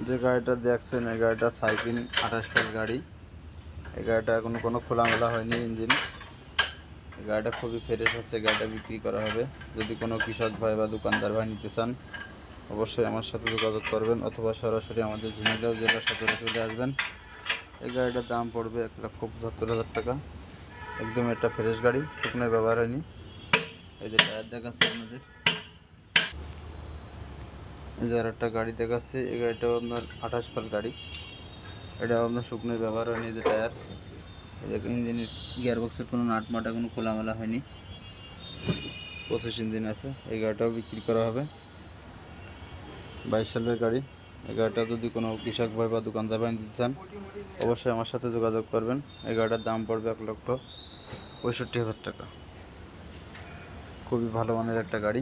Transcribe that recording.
যে গাড়িটা দেখছেন এই গাড়িটা সাইপিন 28 গাড়ি। এই গাড়িটা এখনো কোনো খোলামেলা হয়নি ইঞ্জিন। এই গাড়িটা খুবই ফ্রেশ আছে। গাড়িটা বিক্রি করা হবে। যদি কোনো কৃষক ভাই বা দোকানদার ভাই নিতে চান অবশ্যই আমার সাথে যোগাযোগ করবেন, অথবা সরাসরি আমাদের ঝিনাইদহ জেলার সদরে চলে আসবেন। এই গাড়িটার দাম পড়বে 1,75,000 টাকা। একদম একটা ফ্রেশ গাড়ি, শুকনো ব্যবহার হয়নি। এই যে টায়ার দেখাচ্ছে আপনাদের, এই যে আর একটা গাড়ি দেখাচ্ছে। এই গাড়িটাও আপনার 28 গাড়ি। এটাও আপনার শুকনো ব্যবহার হয়নি। এই যে টায়ার, এই যে ইঞ্জিনের গিয়ারবক্সের কোনো নাট মাটা কোনো খোলামেলা হয়নি, 25 ইঞ্জিন আছে। এই গাড়িটাও বিক্রি করা হবে। 22 সালের গাড়ি। এই গাড়িটা যদি কোনো কৃষক ভাই বা দোকানদার ভাই নিতে চান অবশ্যই আমার সাথে যোগাযোগ করবেন। এই গাড়িটার দাম পড়বে 1,65,000 টাকা। খুবই ভালো মানের একটা গাড়ি।